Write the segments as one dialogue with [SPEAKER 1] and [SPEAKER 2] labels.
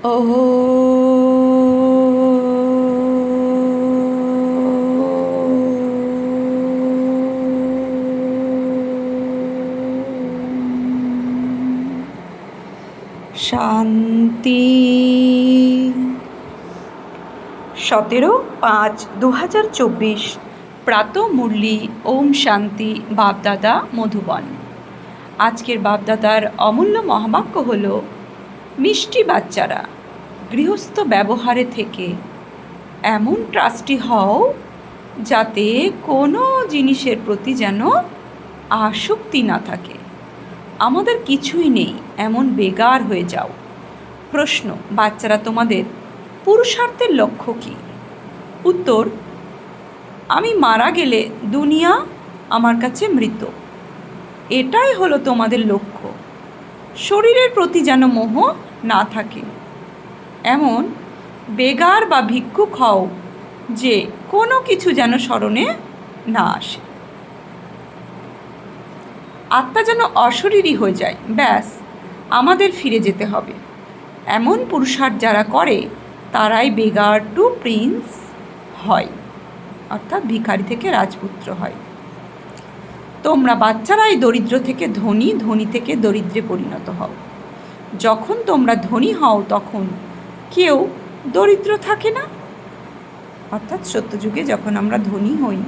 [SPEAKER 1] ও শান্তি। 17/5/2024 প্রাত মুরলি। ওম শান্তি। বাপদাদা মধুবন। আজকের বাপদাদার অমূল্য মহাবাক্য হল, মিষ্টি বাচ্চারা, গৃহস্থ ব্যবহারে থেকে এমন ট্রাস্টি হও যাতে কোনো জিনিসের প্রতি যেন আসক্তি না থাকে। আমাদের কিছুই নেই এমন বেগার হয়ে যাও। প্রশ্ন, বাচ্চারা, তোমাদের পুরুষার্থের লক্ষ্য কী? উত্তর, আমি মারা গেলে দুনিয়া আমার কাছে মৃত। এটাই হলো তোমাদের লক্ষ্য। শরীরের প্রতি যেন মোহ না থাকে। এমন বেগার বা ভিক্ষুক হও যে কোনো কিছু যেন স্মরণে না আসে। আত্মা যেন অশরীরী হয়ে যায়, ব্যাস আমাদের ফিরে যেতে হবে। এমন পুরুষার্থ যারা করে তারাই বেগার টু প্রিন্স হয়, অর্থাৎ ভিখারি থেকে রাজপুত্র হয়। তোমরা বাচ্চারাই দরিদ্র থেকে ধনী, ধনী থেকে দরিদ্রে পরিণত হও। যখন তোমরা ধনী হও তখন কেউ দরিদ্র থাকে না, অর্থাৎ সত্যযুগে যখন আমরা ধনী হই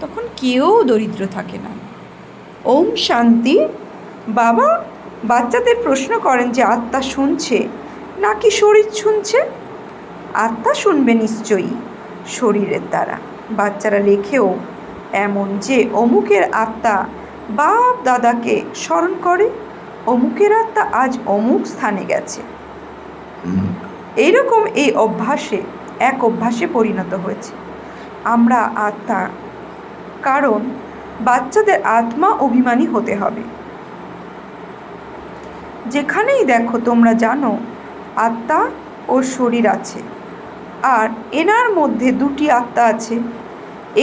[SPEAKER 1] তখন কেউ দরিদ্র থাকে না। ওম শান্তি। বাবা বাচ্চাদের প্রশ্ন করেন যে আত্মা শুনছে নাকি শরীর শুনছে? আত্মা শুনবে নিশ্চয়ই শরীরের দ্বারা। বাচ্চারা লেখেও এমন যে অমুকের আত্মা বাপ দাদাকে স্মরণ করে, অমুকের আত্মা আজ অমুক স্থানে গেছে। এইরকম এই অভ্যাসে পরিণত হয়েছে। আমরা আত্মা, কারণ বাচ্চাদের আত্মা অভিমানী হতে হবে। যেখানেই দেখো তোমরা জানো আত্মা ও শরীর আছে, আর এনার মধ্যে দুটি আত্মা আছে।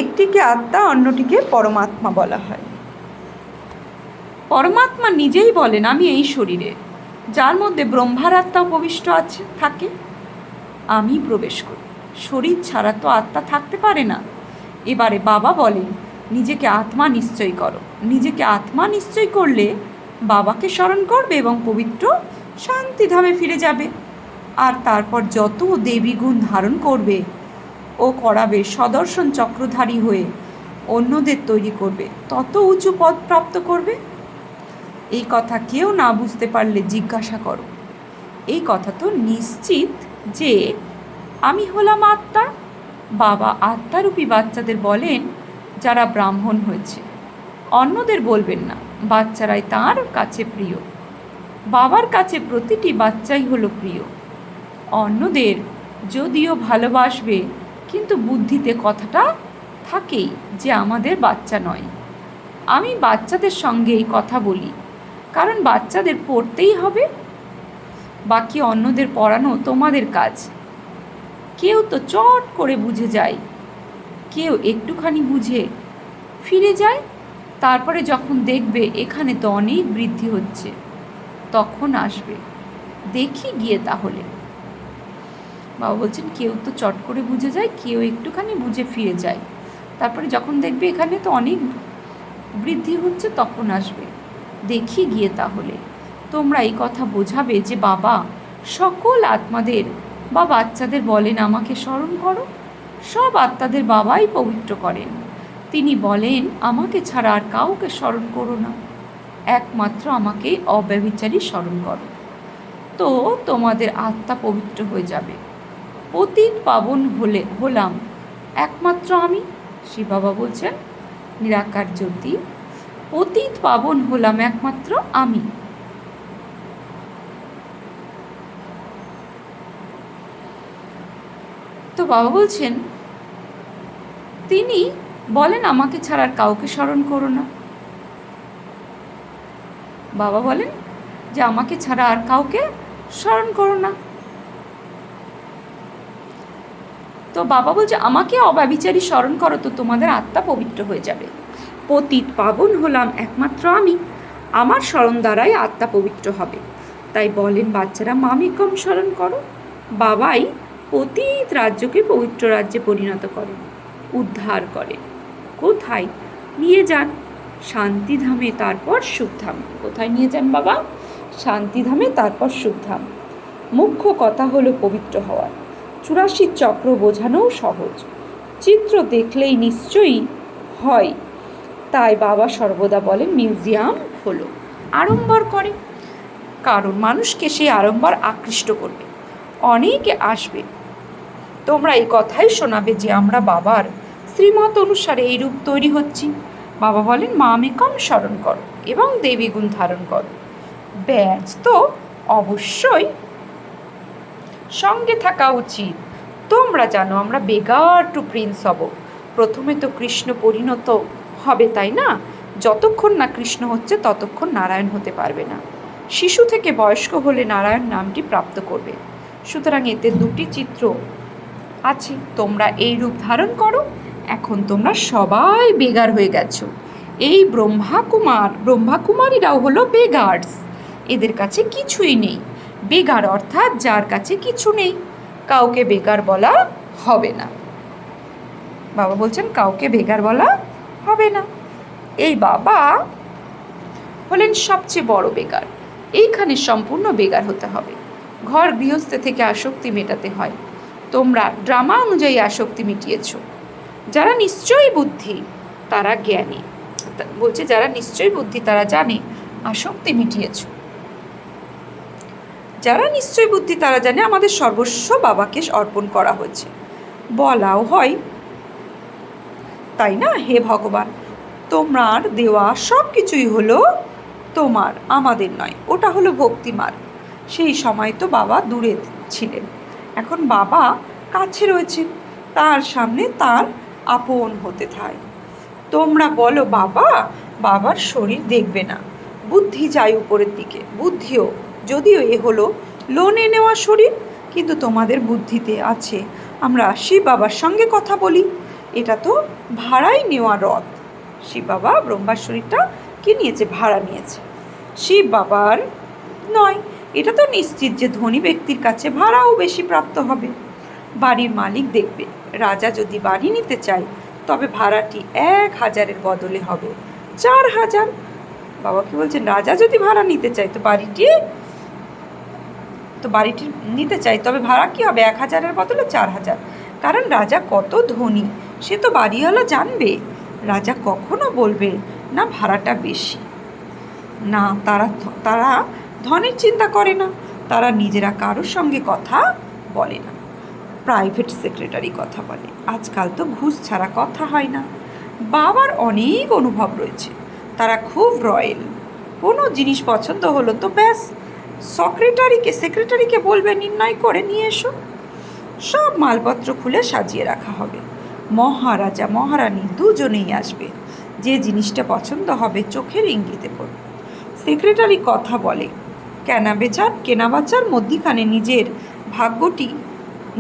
[SPEAKER 1] একটিকে আত্মা, অন্যটিকে পরমাত্মা বলা হয়। পরমাত্মা নিজেই বলেন, আমি এই শরীরে, যার মধ্যে ব্রহ্মার আত্মা উপবিষ্ট থাকে, আমি প্রবেশ করি। শরীর ছাড়া তো আত্মা থাকতে পারে না। এবারে বাবা বলেন, নিজেকে আত্মা নিশ্চয় করো। নিজেকে আত্মা নিশ্চয় করলে বাবাকে স্মরণ করবে এবং পবিত্র শান্তিধামে ফিরে যাবে। আর তারপর যত দেবী গুণ ধারণ করবে ও করাবে, সদর্শন চক্রধারী হয়ে অন্যদের তৈরি করবে, তত উঁচু পদ প্রাপ্ত করবে। এই কথা কেউ না বুঝতে পারলে জিজ্ঞাসা করো। এই কথা তো নিশ্চিত যে আমি হলাম আত্মা। বাবা আত্মারূপী বাচ্চাদের বলেন যারা ব্রাহ্মণ হয়েছে, অন্যদের বলবেন না, বাচ্চারাই তাঁর কাছে প্রিয়। বাবার কাছে প্রতিটি বাচ্চাই হলো প্রিয়। অন্যদের যদিও ভালোবাসবে, কিন্তু বুদ্ধিতে কথাটা থাকেই যে আমাদের বাচ্চা নয়। আমি বাচ্চাদের সঙ্গে এই কথা বলি, কারণ বাচ্চাদের পড়তেই হবে। বাকি অন্যদের পড়ানো তোমাদের কাজ। কেউ তো চট করে বুঝে যায়, কেউ একটুখানি বুঝে ফিরে যায়। তারপরে যখন দেখবে এখানে তো অনেক বৃদ্ধি হচ্ছে, তখন আসবে, দেখি গিয়ে তাহলে। বাবা বলছেন, কেউ তো চট করে বুঝে যায়, কেউ একটুখানি বুঝে ফিরে যায়। তারপরে যখন দেখবে এখানে তো অনেক বৃদ্ধি হচ্ছে, তখন আসবে, দেখি গিয়ে তাহলে। তোমরা এই কথা বোঝাবে যে বাবা সকল আত্মাদের বা বাচ্চাদের বলেন আমাকে স্মরণ করো। সব আত্মাদের বাবাই পবিত্র করেন। তিনি বলেন আমাকে ছাড়া আর কাউকে স্মরণ করো না, একমাত্র আমাকেই অব্যভিচারী স্মরণ করো, তো তোমাদের আত্মা পবিত্র হয়ে যাবে। পতিত পাবন হলাম একমাত্র আমি। শ্রী বাবা বলছেন, নিরাকার জ্যোতি, পতিত পাবন হলাম একমাত্র আমি। তো বাবা বলছেন, তিনি বলেন আমাকে ছাড়া আর কাউকে স্মরণ করো না। বাবা বলেন যে আমাকে ছাড়া আর কাউকে স্মরণ করো না। তো বাবা বলছে আমাকে অব্যভিচারী স্মরণ করো, তো তোমাদের আত্মা পবিত্র হয়ে যাবে। পতিত পাবন হলাম একমাত্র আমি, আমার স্মরণ দ্বারাই আত্মা পবিত্র হবে। তাই বলেন বাচ্চারা মামিকম স্মরণ করো। বাবাই পতিত রাজ্যকে পবিত্র রাজ্যে পরিণত করেন, উদ্ধার করেন। কোথায় নিয়ে যান? শান্তিধামে, তারপর সুখধাম। কোথায় নিয়ে যান বাবা? শান্তিধামে, তারপর সুখধাম। মুখ্য কথা হলো পবিত্র হওয়া। 84 চক্র বোঝানোও সহজ, চিত্র দেখলেই নিশ্চয়ই হয়। তাই বাবা সর্বদা বলেন মিউজিয়াম খোলো, আড়ম্বর করে, কারণ মানুষকে সেই আড়ম্বর আকৃষ্ট করবে, অনেকে আসবে। তোমরা এই কথাই শোনাবে যে আমরা বাবার শ্রীমত অনুসারে এই রূপ তৈরি হচ্ছি। বাবা বলেন মামেকম স্মরণ করো এবং দেবী গুণ ধারণ করো। ব্যাজ তো অবশ্যই সঙ্গে থাকা উচিত। তোমরা জানো আমরা বেগার টু প্রিন্স হব। প্রথমে তো কৃষ্ণ পরিণত হবে, তাই না? যতক্ষণ না কৃষ্ণ হচ্ছে ততক্ষণ নারায়ণ হতে পারবে না। শিশু থেকে বয়স্ক হলে নারায়ণ নামটি প্রাপ্ত করবে। সুতরাং এতে দুটি চিত্র আছে। তোমরা এই রূপ ধারণ করো। এখন তোমরা সবাই বেগার হয়ে গেছো। এই ব্রহ্মাকুমারীরাও হলো বেগার্স। এদের কাছে কিছুই নেই। বেগার অর্থাৎ যার কাছে কিছু নেই। কাউকে বেগার বলা হবে না। বাবা বলছেন কাউকে বেগার বলা হবে না। এই বাবা হলেন সবচেয়ে বড় বেগার। এইখানে সম্পূর্ণ বেগার হতে হবে। ঘর গৃহস্থ থেকে আসক্তি মেটাতে হয়। তোমরা ড্রামা অনুযায়ী আসক্তি মিটিয়েছ। যারা নিশ্চয়ই বুদ্ধি তারা জ্ঞানী, বলছে যারা নিশ্চয়ই বুদ্ধি তারা জানে আসক্তি মিটিয়েছ। যারা নিশ্চয় বুদ্ধি তারা জানে আমাদের সর্বস্ব বাবাকে অর্পণ করা হয়েছে। বলাও হয়, তাই না? হে ভগবান, তোমার দেওয়া সব কিছুই হলো তোমার, আমাদের নয়। ওটা হলো ভক্তিমার্গ। সেই সময় তো বাবা দূরে ছিলেন, এখন বাবা কাছে রয়েছেন। তার সামনে তার আপন হতে থাই। তোমরা বলো বাবা, বাবার শরীর দেখবে না, বুদ্ধি যায় উপরের দিকে। বুদ্ধিও, যদিও এ হলো লোনে নেওয়া শরীর, কিন্তু তোমাদের বুদ্ধিতে আছে আমরা শিব বাবার সঙ্গে কথা বলি। এটা তো ভাড়াই নেওয়া রথ। শিব বাবা ব্রহ্মার শরীরটা কি নিয়েছে? ভাড়া নিয়েছে। শিব বাবার নয়। এটা তো নিশ্চিত যে ধনী ব্যক্তির কাছে ভাড়াও বেশি প্রাপ্ত হবে। বাড়ির মালিক দেখবে, রাজা যদি বাড়ি নিতে চায় তবে ভাড়াটি 1000-এর বদলে হবে 4000। বাবা কি বলছেন? রাজা যদি ভাড়া নিতে চায় তো বাড়িটি নিতে চাই, তবে ভাড়া কি হবে? 1000-এর বদলে 4000। কারণ রাজা কত ধনী সে তো বাড়িওয়ালা জানবে। রাজা কখনো বলবে না ভাড়াটা বেশি না। তারা ধনের চিন্তা করে না। তারা নিজেরা কারোর সঙ্গে কথা বলে না, প্রাইভেট সেক্রেটারি কথা বলে। আজকাল তো ঘুষ ছাড়া কথা হয় না। বাবার অনেক অনুভব রয়েছে। তারা খুব রয়েল। কোনো জিনিস পছন্দ হলো তো ব্যাস সেক্রেটারিকে বলবে নির্ণয় করে নিয়ে এসো। সব মালপত্র খুলে সাজিয়ে রাখা হবে। মহারাজা মহারানী দুজনেই আসবে। যে জিনিসটা পছন্দ হবে চোখের ইঙ্গিতে করবে। সেক্রেটারি কথা বলে, কেনাবেচার মধ্যিখানে নিজের ভাগ্যটি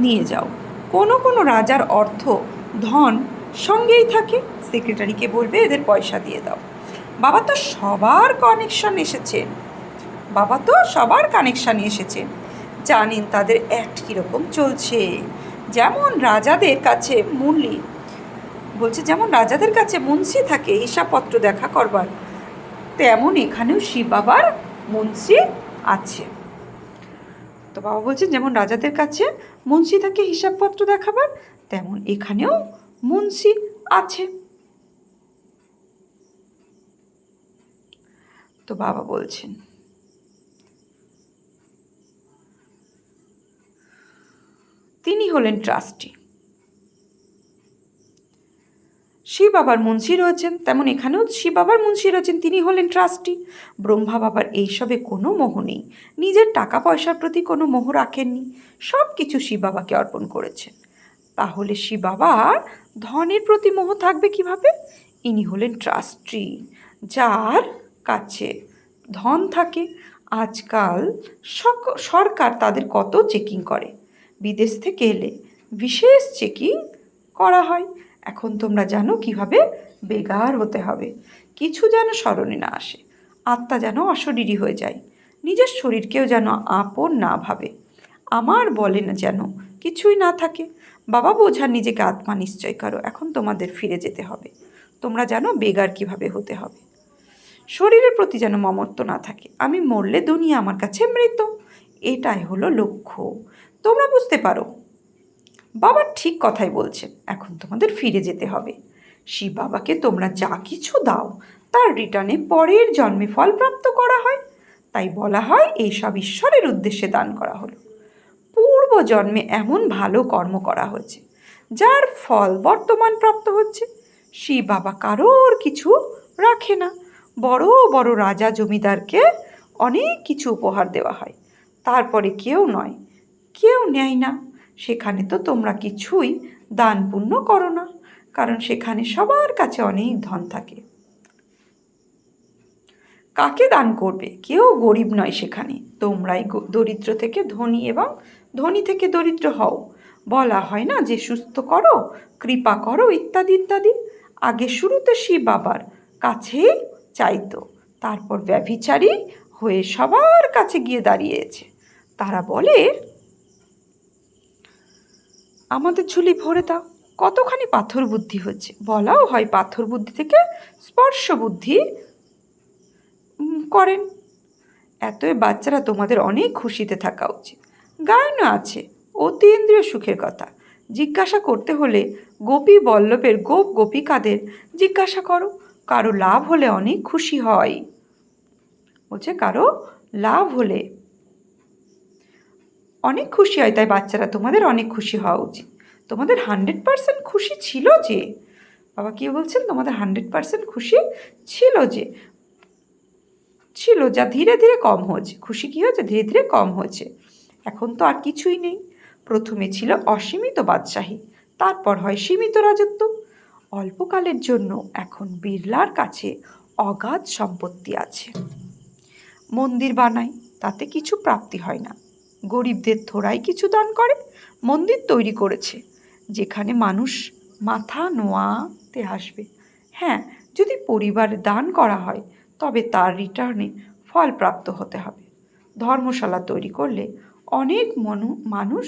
[SPEAKER 1] নিয়ে যাও। কোনো রাজার অর্থ ধন সঙ্গেই থাকে। সেক্রেটারিকে বলবে এদের পয়সা দিয়ে দাও। বাবা তো সবার কানেকশানে এসেছেন, জানেন তাদের অ্যাক্ট কীরকম চলছে। যেমন রাজাদের কাছে মুন্সি থাকে হিসাবপত্র দেখা করবার, তেমন এখানেও শিব বাবার মুন্সি আছে। তো বাবা বলছেন যেমন রাজাদের কাছে মুন্সি থাকে হিসাবপত্র দেখাবার, তেমন এখানেও মুন্সি আছে। তো বাবা বলছেন তিনি হলেন ট্রাস্টি। শিব বাবার মুন্সি রয়েছেন, তেমন এখানেও শিব বাবার মুন্সি রয়েছেন, তিনি হলেন ট্রাস্টি। ব্রহ্মা বাবার এইসবে কোনো মোহ নেই। নিজের টাকা পয়সার প্রতি কোনো মোহ রাখেননি। সব কিছু শিব বাবাকে অর্পণ করেছেন। তাহলে শিব বাবার ধনের প্রতি মোহ থাকবে কিভাবে? ইনি হলেন ট্রাস্টি, যার কাছে ধন থাকে। আজকাল সরকার তাদের কত চেকিং করে। বিদেশ থেকে এলে বিশেষ চেকিং করা হয়। এখন তোমরা জানো কিভাবে বেগার হতে হবে। কিছু যেন স্মরণে না আসে। আত্মা যেন অশরীরী হয়ে যায়। নিজের শরীরকেও যেন আপন না ভাবে। আমার বলে না যেন কিছুই না থাকে। বাবা বোঝান নিজেকে আত্মা নিশ্চয় করো, এখন তোমাদের ফিরে যেতে হবে। তোমরা জানো বেগার কিভাবে হতে হবে। শরীরের প্রতি যেন মমত্ব না থাকে। আমি মরলে দুনিয়া আমার কাছে মৃত, এটাই হলো লক্ষ্য। তোমরা বুঝতে পারো বাবা ঠিক কথাই বলছেন। এখন তোমাদের ফিরে যেতে হবে। শিব বাবাকে তোমরা যা কিছু দাও তার রিটার্নে পরের জন্মে ফল প্রাপ্ত করা হয়। তাই বলা হয় এইসব ঈশ্বরের উদ্দেশ্যে দান করা হলো। পূর্ব জন্মে এমন ভালো কর্ম করা হয়েছে যার ফল বর্তমান প্রাপ্ত হচ্ছে। শিব বাবা কারোর কিছু রাখে না। বড় বড় রাজা জমিদারকে অনেক কিছু উপহার দেওয়া হয়, তারপরে কেউ নয়, কেউ নেয় না। সেখানে তো তোমরা কিছুই দান পুণ্য করো না, কারণ সেখানে সবার কাছে অনেক ধন থাকে। কাকে দান করবে? কেউ গরিব নয় সেখানে। তোমরাই দরিদ্র থেকে ধনী এবং ধনী থেকে দরিদ্র হও। বলা হয় না যে সুস্থ করো, কৃপা করো ইত্যাদি ইত্যাদি। আগে শুরুতে শিব বাবার কাছে চাইতো, তারপর ব্যভিচারী হয়ে সবার কাছে গিয়ে দাঁড়িয়েছে। তারা বলে আমাদের ঝুলি ভরে দাও। কতখানি পাথর বুদ্ধি হচ্ছে। বলাও হয় পাথর বুদ্ধি থেকে স্পর্শ বুদ্ধি করেন। এতই বাচ্চারা তোমাদের অনেক খুশিতে থাকা উচিত। গায়না আছে অতীন্দ্রিয় সুখের কথা। জিজ্ঞাসা করতে হলে গোপী বল্লভের গোপ গোপিকাদের জিজ্ঞাসা করো। কারো লাভ হলে অনেক খুশি হয়। বলছে কারো লাভ হলে অনেক খুশি হয়। তাই বাচ্চারা তোমাদের অনেক খুশি হওয়া উচিত। তোমাদের 100% খুশি ছিল যে, বাবা কি বলছেন, তোমাদের 100% খুশি ছিল যা ধীরে ধীরে কম হয়েছে। খুশি কী হয়েছে? ধীরে ধীরে কম হয়েছে। এখন তো আর কিছুই নেই। প্রথমে ছিল অসীমিত বাদশাহী, তারপর হয় সীমিত রাজত্ব। অল্পকালের জন্য এখন বিড়লার কাছে অগাধ সম্পত্তি আছে। মন্দির বানায়, তাতে কিছু প্রাপ্তি হয় না। গরিবদের থোড়াই কিছু দান করে মন্দির তৈরি করেছে, যেখানে মানুষ মাথা নোয়াতে আসবে। হ্যাঁ, যদি পরিবার দান করা হয় তবে তার রিটার্নে ফল প্রাপ্ত হতে হবে। ধর্মশালা তৈরি করলে অনেক মানুষ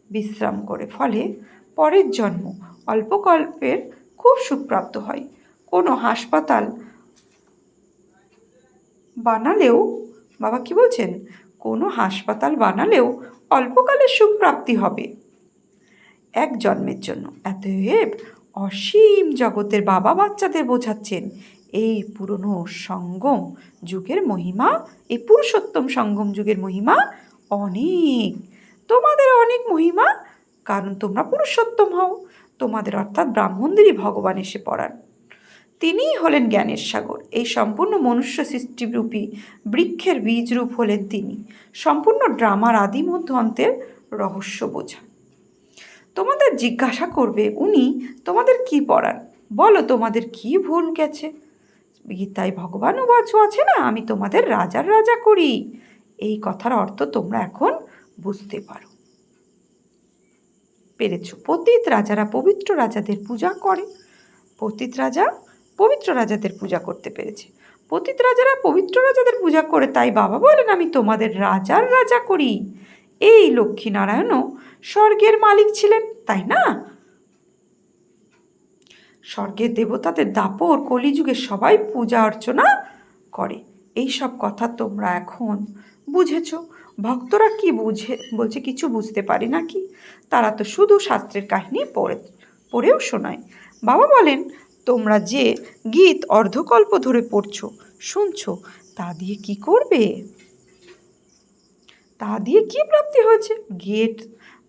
[SPEAKER 1] বিশ্রাম করে, ফলে পরের জন্ম অল্পকল্পের খুব সুখপ্রাপ্ত হয়। কোনো হাসপাতাল বানালেও, বাবা কি বলছেন, কোনো হাসপাতাল বানালেও অল্পকালের সুখপ্রাপ্তি হবে এক জন্মের জন্য। অতএব অসীম জগতের বাবা বাচ্চাদের বোঝাচ্ছেন এই পুরনো সঙ্গম যুগের মহিমা, এই পুরুষোত্তম সঙ্গম যুগের মহিমা অনেক। তোমাদের অনেক মহিমা, কারণ তোমরা পুরুষোত্তম হও। তোমাদের অর্থাৎ ব্রাহ্মণদেরই ভগবান এসে পড়ান। তিনিই হলেন জ্ঞানের সাগর। এই সম্পূর্ণ মনুষ্য সৃষ্টিরূপী বৃক্ষের বীজরূপ হলেন তিনি। সম্পূর্ণ ড্রামার আদি মধ্য অন্তের রহস্য বোঝান। তোমাদের জিজ্ঞাসা করবে উনি তোমাদের কি পড়ান, বলো তোমাদের কি ভুল গেছে। গীতায় ভগবানও আছে না, আমি তোমাদের রাজার রাজা করি। এই কথার অর্থ তোমরা এখন বুঝতে পেরেছ। পতিত রাজারা পবিত্র রাজাদের পূজা করে। পতিত রাজা পবিত্র রাজাদের পূজা করতে পেরেছে। পতিত রাজারা পবিত্র রাজাদের পূজা করে, তাই বাবা বলেন আমি তোমাদের রাজার রাজা করি। এই লক্ষ্মীনারায়ণও স্বর্গের মালিক ছিলেন, তাই না? স্বর্গের দেবতাদের দাপর কলিযুগে সবাই পূজা অর্চনা করে। এই সব কথা তোমরা এখন বুঝেছ। ভক্তরা কি বলছে কিছু বুঝতে পারে নাকি? তারা তো শুধু শাস্ত্রের কাহিনী পড়েও শোনায়। বাবা বলেন তোমরা যে গীত অর্ধকল্প ধরে পড়ছো শুনছো, তা দিয়ে কি করবে? তা দিয়ে কি প্রাপ্তি হয়েছে?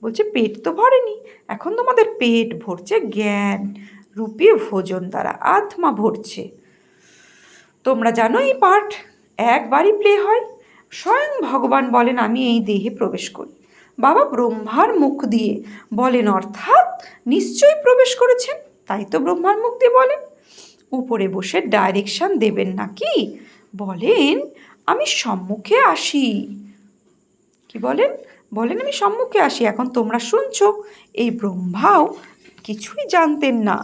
[SPEAKER 1] বলছে পেট তো ভরেনি, এখন তোমাদের পেট ভরছে জ্ঞান রূপী ভোজন দ্বারা, আত্মা ভরছে। তোমরা জানো এই পাঠ একবারই প্লে হয়। স্বয়ং ভগবান বলেন আমি এই দেহে প্রবেশ করি। বাবা ব্রহ্মার মুখ দিয়ে বলেন, অর্থাৎ নিশ্চয়ই প্রবেশ করেছেন, তাই তো ব্রহ্মার মুখ দিয়ে বলেন। উপরে বসে ডাইরেকশন দেবেন নাকি? বলেন আমি সম্মুখে আসি। কি বলেন? আমি সম্মুখে আসি। এখন তোমরা শুনছো। এই ব্রহ্মাও কিছুই জানতেন না,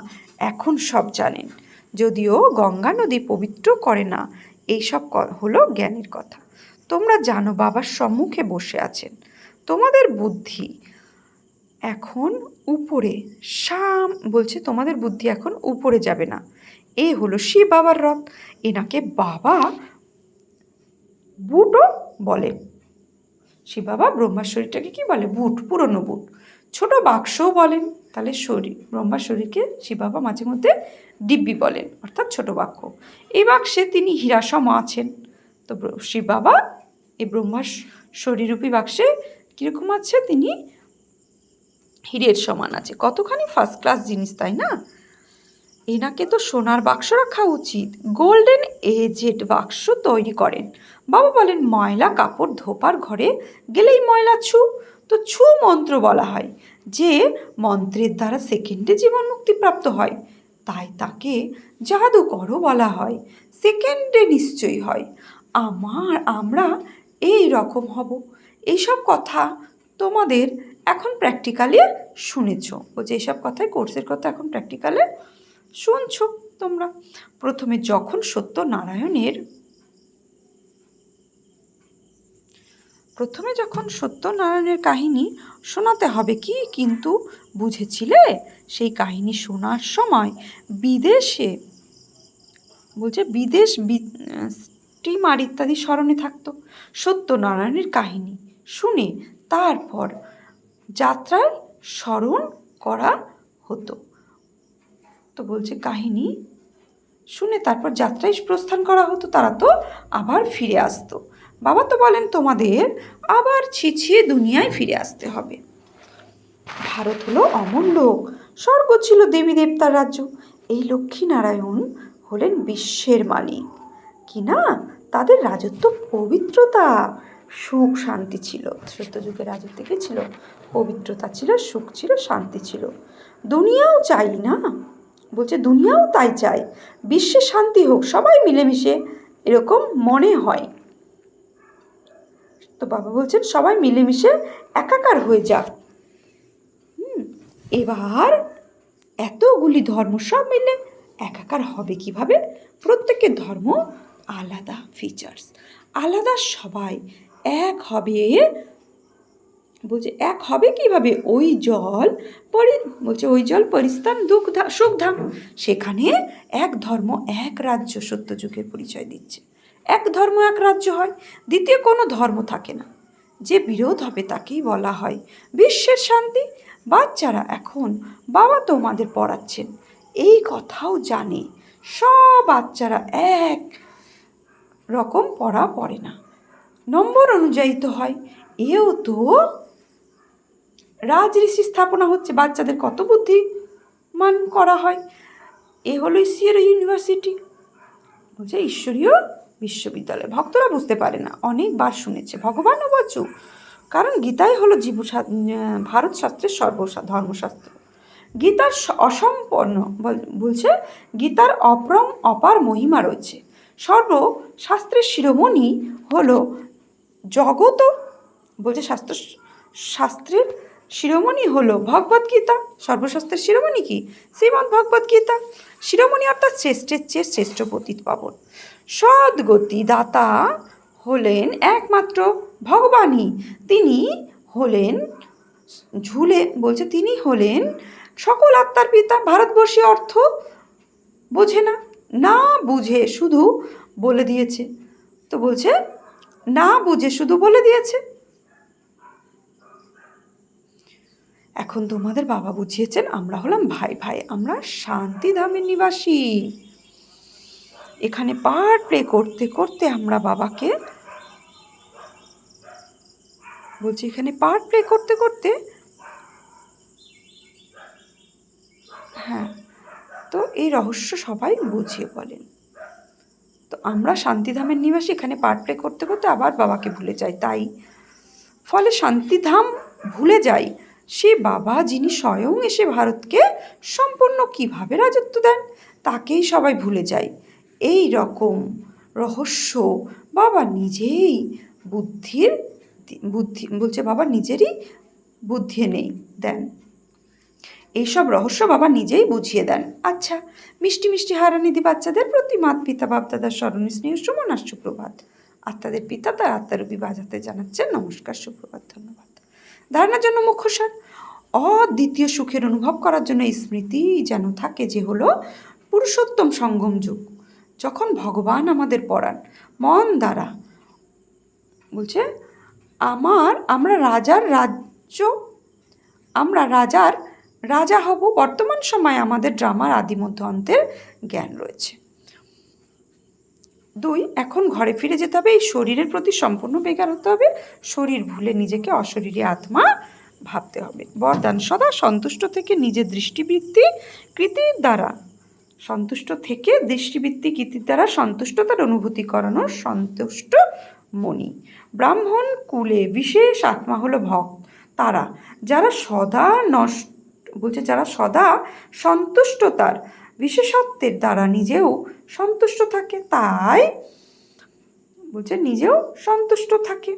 [SPEAKER 1] এখন সব জানেন। যদিও গঙ্গা নদী পবিত্র করে না, এইসব হলো জ্ঞানের কথা। তোমরা জানো বাবার সম্মুখে বসে আছেন। তোমাদের বুদ্ধি এখন উপরে বলছে তোমাদের বুদ্ধি এখন উপরে যাবে না। এই হলো শিব বাবার রথ। এনাকে বাবা বুটও বলেন। শিব বাবা ব্রহ্মার শরীরটাকে কি বলে? বুট, পুরনো বুট। ছোট বাক্সও বলেন। তাহলে ব্রহ্মার শরীরকে শিব বাবা মাঝে মধ্যে দিব্যি বলেন, অর্থাৎ ছোট বাক্য। এই বাক্সে তিনি হীরাসম আছেন। তো শিব বাবা এই ব্রহ্মার শরীররূপী বাক্সে কীরকম আছে? তিনি হীরের সমান আছে। কতখানি ফার্স্ট ক্লাস জিনিস, তাই না? এনাকে তো সোনার বাক্স রাখা উচিত। গোল্ডেন এজেড বাক্স তৈরি করেন। বাবা বলেন ময়লা কাপড় ধোপার ঘরে গেলেই ময়লা ছু। তো ছু মন্ত্র বলা হয়, যে মন্ত্রের দ্বারা সেকেন্ডে জীবন মুক্তি প্রাপ্ত হয়, তাই তাকে জাদুকরও বলা হয়। সেকেন্ডে নিশ্চয়ই হয়। আমরা এই রকম হব। এইসব কথা তোমাদের এখন প্র্যাকটিক্যালি শুনেছ। যে এইসব কথাই কোর্সের কথা এখন প্র্যাকটিক্যালে শুনছ তোমরা। প্রথমে যখন সত্যনারায়ণের কাহিনী শোনাতে হবে কি, কিন্তু বুঝেছিলে সেই কাহিনী শোনার সময় বিদেশ স্টিমার ইত্যাদি স্মরণে থাকতো। সত্যনারায়ণের কাহিনী শুনে তারপর যাত্রার স্মরণ করা হতো। তো বলছে কাহিনী শুনে তারপর যাত্রায় প্রস্থান করা হতো, তারা তো আবার ফিরে আসতো। বাবা তো বলেন তোমাদের আবার ছিছিয়ে দুনিয়ায় ফিরে আসতে হবে। ভারত হলো অমর লোক, স্বর্গ ছিল দেবী দেবতার রাজ্য। এই লক্ষ্মীনারায়ণ হলেন বিশ্বের মালিক কিনা, তাদের রাজত্ব পবিত্রতা, সুখ, শান্তি ছিল। সত্যযুগের রাজত্বে কি ছিল? পবিত্রতা ছিল, সুখ ছিল, শান্তি ছিল। দুনিয়াও চাই না, বলছে দুনিয়াও তাই চাই, বিশ্বে শান্তি হোক, সবাই মিলেমিশে এরকম মনে হয়। তো বাবা বলছেন সবাই মিলেমিশে একাকার হয়ে যাক। এবার এতগুলি ধর্ম সব মিলে একাকার হবে কিভাবে? প্রত্যেকের ধর্ম আলাদা ফিচার্স, আলাদা। সবাই এক হবে। বলছে এক হবে কিভাবে? ওই জল পরিস্থান দুঃখ সুখ ধাম। সেখানে এক ধর্ম এক রাজ্য সত্যযুগের পরিচয় দিচ্ছে। এক ধর্ম এক রাজ্য হয়, দ্বিতীয় কোনো ধর্ম থাকে না। যে বিরোধ হবে তাকেই বলা হয় বিশ্বের শান্তি। বাচ্চারা এখন বাবা তোমাদের পড়াচ্ছেন, এই কথাও জানে। সব বাচ্চারা এক রকম পড়া পড়ে না, নম্বর অনুযায়ী তো হয়। এও তো রাজঋষি স্থাপনা হচ্ছে, বাচ্চাদের কত বুদ্ধিমান করা হয়। এ হলো ঈশ্বরীয় ইউনিভার্সিটি, বলছে ঈশ্বরীয় বিশ্ববিদ্যালয়। ভক্তরা বুঝতে পারে না, অনেকবার শুনেছে ভগবানও বচু, কারণ গীতাই হলো ভারত শাস্ত্রের ধর্মশাস্ত্র। গীতার অসম্পন্ন বলছে গীতার অপার মহিমা রয়েছে। সর্বশাস্ত্রের শিরোমণি হলো জগত, বলছে শাস্ত্রের শিরোমণি হলো ভগবদ্গীতা। সর্বশাস্ত্রের শিরোমণি কি? শ্রীমদ্ ভগবদ্গীতা। শিরোমণি অর্থাৎ শ্রেষ্ঠের চেয়ে শ্রেষ্ঠ পতিত পাবন। সদ্গতি দাতা হলেন একমাত্র ভগবানই। তিনি হলেন তিনি হলেন সকল আত্মার পিতা। ভারতবর্ষীয় অর্থ বোঝে না, না বুঝে শুধু বলে দিয়েছে। তো বলছে না বুঝে শুধু বলে দিয়েছে। এখন তোমাদের বাবা বুঝিয়েছেন আমরা হলাম ভাই ভাই, আমরা শান্তিধামের নিবাসী। এখানে পার্ট প্লে করতে করতে আমরা বাবাকে বলছি, এখানে পার্ট প্লে করতে করতে তো এই রহস্য সবাই বুঝিয়ে বলেন। তো আমরা শান্তিধামের নিবাসী, এখানে পার্ট প্লে করতে করতে আবার বাবাকে ভুলে যাই। তাই ফলে শান্তিধাম ভুলে যাই সে বাবা যিনি স্বয়ং এসে ভারতকে সম্পূর্ণ কিভাবে রাজত্ব দেন, তাকেই সবাই ভুলে যায়। এই রকম রহস্য বাবা নিজেই বাবা নিজেরই বুদ্ধি নেই দেন। এইসব রহস্য বাবা নিজেই বুঝিয়ে দেন। আচ্ছা, মিষ্টি মিষ্টি হারানিধি বাচ্চাদের প্রতি মাত পিতা বাপদাদার স্মরণে স্নেহ সুমন সুপ্রভাত। আত্মাদের পিতা তার আত্মারূপী বাজাতে জানাচ্ছেন নমস্কার, সুপ্রভাত, ধন্যবাদ। ধারণার জন্য মুখ্যসার। অদ্বিতীয় সুখের অনুভব করার জন্য এই স্মৃতি যেন থাকে যে হলো পুরুষোত্তম সঙ্গম যুগ, যখন ভগবান আমাদের পড়ান মন দ্বারা। বলছে আমরা রাজার রাজা হব। বর্তমান সময়ে আমাদের ড্রামার আদি মধ্য অন্তের জ্ঞান রয়েছে। 2, এখন ঘরে ফিরে যেতে হবে। এই শরীরের প্রতি সম্পূর্ণ বেকার হতে হবে। শরীর ভুলে নিজেকে অশরীরী আত্মা ভাবতে হবে। বরদান, সদা সন্তুষ্ট থেকে নিজের দৃষ্টিবৃত্তি কৃতির দ্বারা সন্তুষ্টতার অনুভূতি করানোর সন্তুষ্ট মণি। ব্রাহ্মণ কুলে বিশেষ আত্মা হলো ভক্ত, তারা যারা সদা সন্তুষ্টতার বিশেষত্বের দ্বারা নিজেও সন্তুষ্ট থাকে, তাই বলছে নিজেও সন্তুষ্ট থাকে।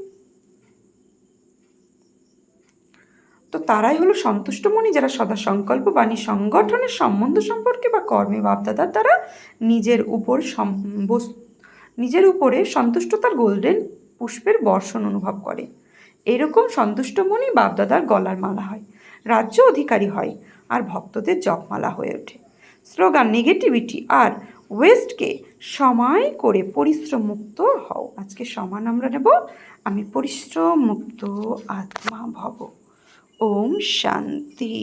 [SPEAKER 1] তো তারাই হলো সন্তুষ্টমণি, যারা সদা সংকল্প বাণী সংগঠনের সম্বন্ধ সম্পর্কে বা কর্মে বাপদাদার দ্বারা নিজের উপরে সন্তুষ্টতার গোল্ডেন পুষ্পের বর্ষণ অনুভব করে। এরকম সন্তুষ্টমণি বাপদাদার গলার মালা হয়, রাজ্য অধিকারী হয়, আর ভক্তদের জপমালা হয়ে ওঠে। স্লোগান, নেগেটিভিটি আর ওয়েস্টকে সময় করে পরিশ্রম মুক্ত হও। আজকে সমান আমরা নেব, আমি পরিশ্রম মুক্ত আত্মা ভব। ওম শান্তি।